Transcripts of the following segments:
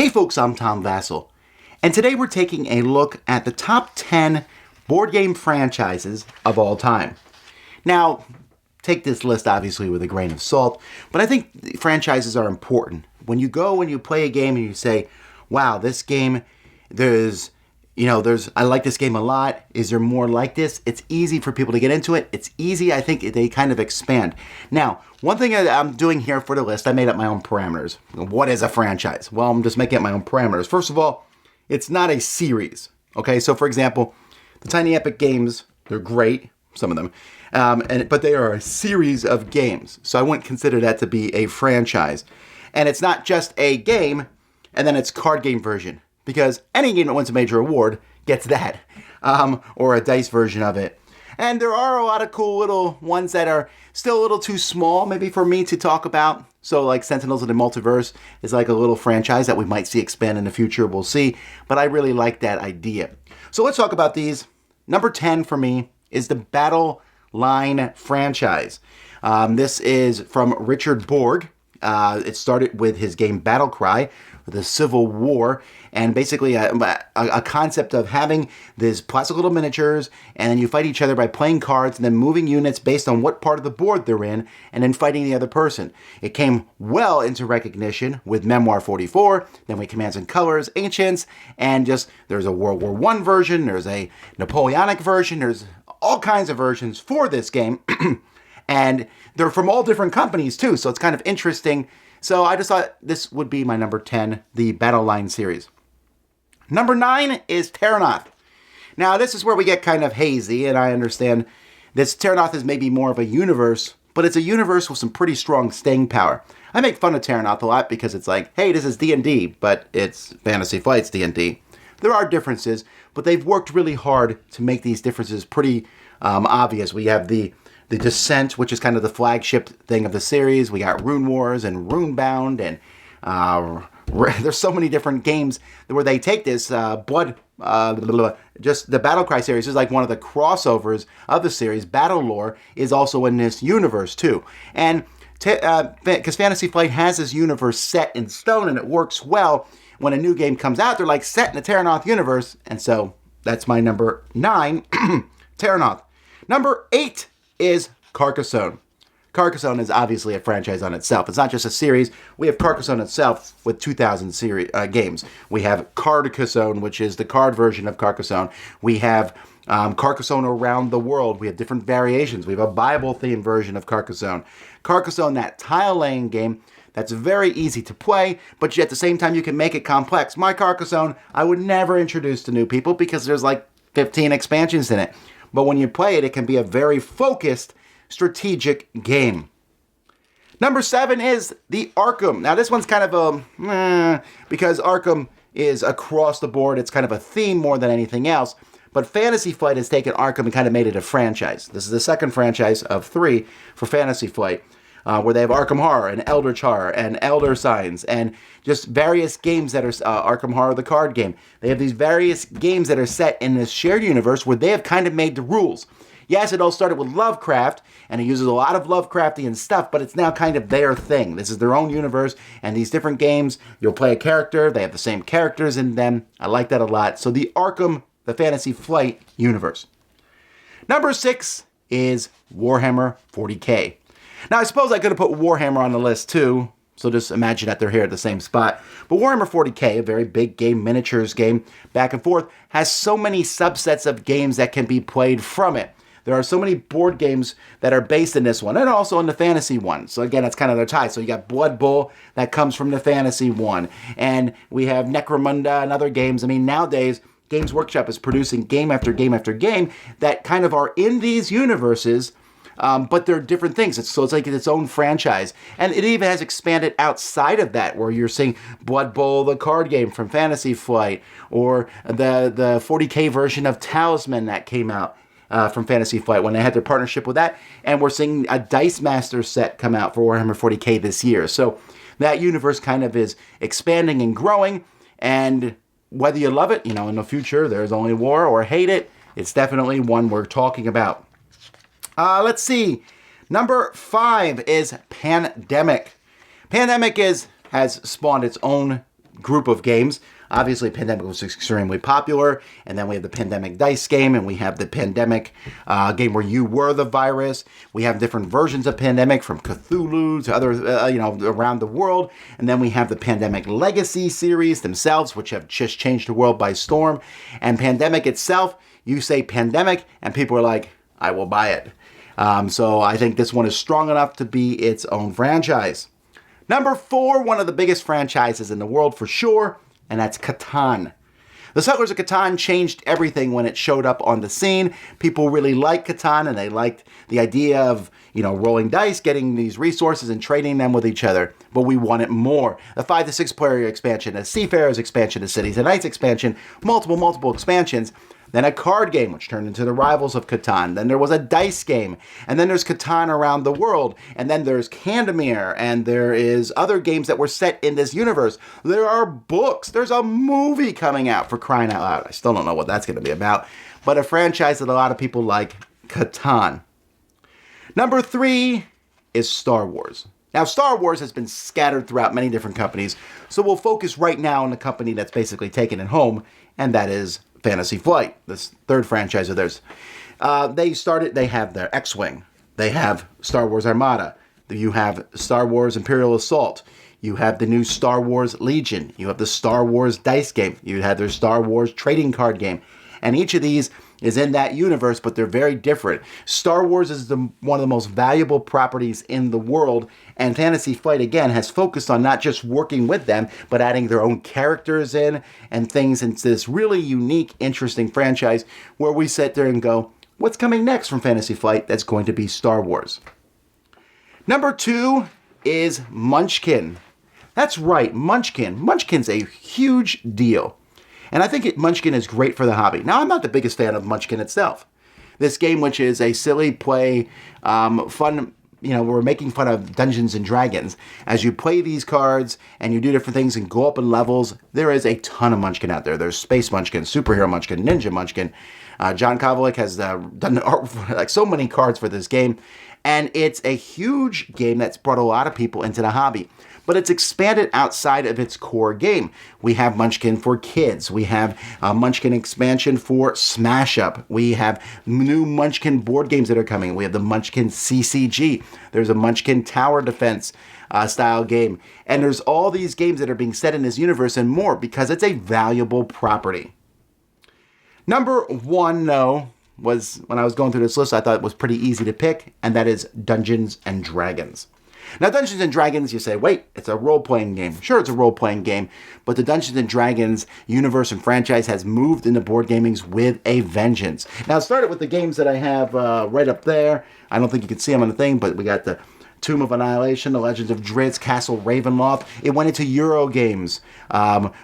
Hey folks, I'm Tom Vasel, and today we're taking a look at the top 10 board game franchises of all time. Now, take this list obviously with a grain of salt, but I think franchises are important. When you go and you play a game and you say, wow, this game, I like this game a lot. Is there more like this? It's easy for people to get into it. It's easy. I think they kind of expand. Now, one thing I'm doing here for the list, I made up my own parameters. What is a franchise? Well, I'm just making up my own parameters. First of all, it's not a series. Okay, so for example, the Tiny Epic games, they're great, some of them, but they are a series of games. So I wouldn't consider that to be a franchise. And it's not just a game, and then it's card game version. Because any game that wins a major award gets that, or a dice version of it. And there are a lot of cool little ones that are still a little too small, maybe for me to talk about. So like Sentinels of the Multiverse is like a little franchise that we might see expand in the future. We'll see. But I really like that idea. So let's talk about these. Number 10 for me is the Battle Line franchise. This is from Richard Borg. It started with his game Battle Cry, the Civil War, and basically a concept of having these plastic little miniatures, and then you fight each other by playing cards and then moving units based on what part of the board they're in, and then fighting the other person. It came well into recognition with Memoir 44, then with Commands and Colors, Ancients, and just there's a World War I version, there's a Napoleonic version, there's all kinds of versions for this game, and they're from all different companies too, so it's kind of interesting. So I just thought this would be my number 10, the Battle Line series. Number 9 is Terranoth. Now this is where we get kind of hazy, and I understand this Terranoth is maybe more of a universe, but it's a universe with some pretty strong staying power. I make fun of Terranoth a lot because it's like, hey, this is D&D, but it's Fantasy Flight's D&D. There are differences, but they've worked really hard to make these differences pretty obvious. We have the Descent, which is kind of the flagship thing of the series. We got Rune Wars and Runebound, and there's so many different games where they take this just the Battle Cry series is like one of the crossovers of the series. Battle Lore is also in this universe too, and because Fantasy Flight has this universe set in stone and it works well. When a new game comes out, they're like set in the Terranoth universe, and so that's my number 9, Terranoth. Number 8 is Carcassonne. Carcassonne is obviously a franchise on itself. It's not just a series. We have Carcassonne itself with 2,000 games. We have Carcassonne, which is the card version of Carcassonne. We have Carcassonne Around the World. We have different variations. We have a Bible-themed version of Carcassonne. Carcassonne, that tile-laying game that's very easy to play, but at the same time you can make it complex. My Carcassonne, I would never introduce to new people because there's like 15 expansions in it. But when you play it, it can be a very focused, strategic game. Number 7 is the Arkham. Now, this one's kind of because Arkham is across the board. It's kind of a theme more than anything else. But Fantasy Flight has taken Arkham and kind of made it a franchise. This is the second franchise of 3 for Fantasy Flight, where they have Arkham Horror and Eldritch Horror and Elder Signs and just various games that are Arkham Horror, the card game. They have these various games that are set in this shared universe where they have kind of made the rules. Yes, it all started with Lovecraft, and it uses a lot of Lovecraftian stuff, but it's now kind of their thing. This is their own universe, and these different games, you'll play a character, they have the same characters in them. I like that a lot. So the Arkham, the Fantasy Flight universe. Number 6 is Warhammer 40K. Now, I suppose I could have put Warhammer on the list too, so just imagine that they're here at the same spot. But Warhammer 40K, a very big game, miniatures game, back and forth, has so many subsets of games that can be played from it. There are so many board games that are based in this one, and also in the fantasy one. So again, that's kind of their tie. So you got Blood Bowl that comes from the fantasy one, and we have Necromunda and other games. I mean, nowadays, Games Workshop is producing game after game after game that kind of are in these universes, but they're different things. So it's like its own franchise. And it even has expanded outside of that, where you're seeing Blood Bowl, the card game from Fantasy Flight, or the 40K version of Talisman that came out from Fantasy Flight when they had their partnership with that. And we're seeing a Dice Master set come out for Warhammer 40K this year. So that universe kind of is expanding and growing. And whether you love it, in the future, there's only war, or hate it, it's definitely one we're talking about. Let's see. Number 5 is Pandemic. Pandemic has spawned its own group of games. Obviously, Pandemic was extremely popular, and then we have the Pandemic dice game, and we have the Pandemic game where you were the virus. We have different versions of Pandemic, from Cthulhu to other, around the world, and then we have the Pandemic Legacy series themselves, which have just changed the world by storm. And Pandemic itself, you say Pandemic, and people are like, I will buy it. So I think this one is strong enough to be its own franchise. Number 4, one of the biggest franchises in the world for sure, and that's Catan. The Settlers of Catan changed everything when it showed up on the scene. People really liked Catan, and they liked the idea of, rolling dice, getting these resources and trading them with each other. But we wanted more. The 5 to 6 player expansion, a Seafarers expansion, a Cities and Knights expansion, multiple expansions. Then a card game, which turned into the Rivals of Catan. Then there was a dice game. And then there's Catan Around the World. And then there's Candemir. And there is other games that were set in this universe. There are books. There's a movie coming out, for crying out loud. I still don't know what that's going to be about. But a franchise that a lot of people like, Catan. Number 3 is Star Wars. Now, Star Wars has been scattered throughout many different companies. So we'll focus right now on the company that's basically taken it home. And that is Fantasy Flight, this third franchise of theirs. They have their X-Wing. They have Star Wars Armada. You have Star Wars Imperial Assault. You have the new Star Wars Legion. You have the Star Wars dice game. You have their Star Wars trading card game. And each of these is in that universe, but they're very different. Star Wars is one of the most valuable properties in the world, and Fantasy Flight, again, has focused on not just working with them, but adding their own characters in and things into this really unique, interesting franchise where we sit there and go, what's coming next from Fantasy Flight that's going to be Star Wars? Number 2 is Munchkin. That's right, Munchkin. Munchkin's a huge deal. And I think Munchkin is great for the hobby. Now, I'm not the biggest fan of Munchkin itself. This game, which is a silly play, fun, we're making fun of Dungeons and Dragons. As you play these cards and you do different things and go up in levels, there is a ton of Munchkin out there. There's Space Munchkin, Superhero Munchkin, Ninja Munchkin. John Kovalik has done the art for, like, so many cards for this game. And it's a huge game that's brought a lot of people into the hobby. But it's expanded outside of its core game. We have Munchkin for kids. We have a Munchkin expansion for Smash Up. We have new Munchkin board games that are coming. We have the Munchkin CCG. There's a Munchkin Tower Defense style game. And there's all these games that are being set in this universe and more because it's a valuable property. Number 1, was, when I was going through this list, I thought it was pretty easy to pick, and that is Dungeons and Dragons. Now, Dungeons & Dragons, you say, wait, it's a role-playing game. Sure, it's a role-playing game, but the Dungeons & Dragons universe and franchise has moved into board gamings with a vengeance. Now, it started with the games that I have right up there. I don't think you can see them on the thing, but we got the Tomb of Annihilation, The Legends of Drizzt, Castle Ravenloft. It went into Euro games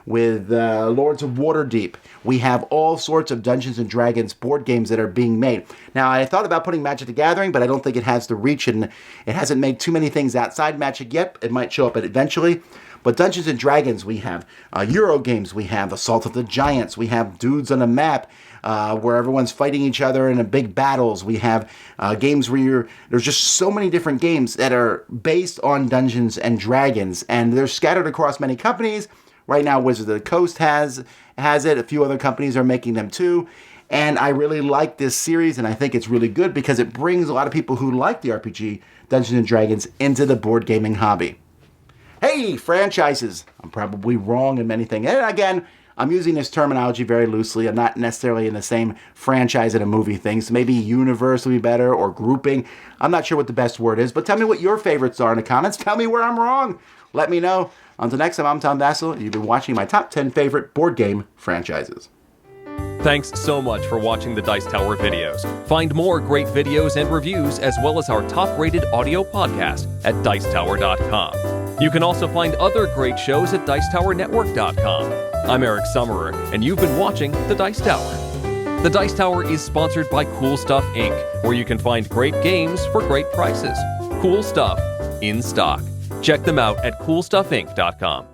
with Lords of Waterdeep. We have all sorts of Dungeons & Dragons board games that are being made. Now, I thought about putting Magic the Gathering, but I don't think it has the reach, and it hasn't made too many things outside Magic yet. It might show up eventually. But Dungeons & Dragons, we have Euro games, we have Assault of the Giants, we have Dudes on a Map, where everyone's fighting each other in big battles. We have games where there's just so many different games that are based on Dungeons and Dragons, and they're scattered across many companies. Right now, Wizards of the Coast has it. A few other companies are making them too. And I really like this series, and I think it's really good because it brings a lot of people who like the RPG Dungeons and Dragons into the board gaming hobby. Hey, franchises. I'm probably wrong in many things. And again, I'm using this terminology very loosely. I'm not necessarily in the same franchise in a movie thing. So maybe universe would be better, or grouping. I'm not sure what the best word is, but tell me what your favorites are in the comments. Tell me where I'm wrong. Let me know. Until next time, I'm Tom Vasel, and you've been watching my top 10 favorite board game franchises. Thanks so much for watching the Dice Tower videos. Find more great videos and reviews, as well as our top-rated audio podcast at Dicetower.com. You can also find other great shows at DicetowerNetwork.com. I'm Eric Summerer, and you've been watching The Dice Tower. The Dice Tower is sponsored by Cool Stuff Inc., where you can find great games for great prices. Cool stuff in stock. Check them out at CoolStuffInc.com.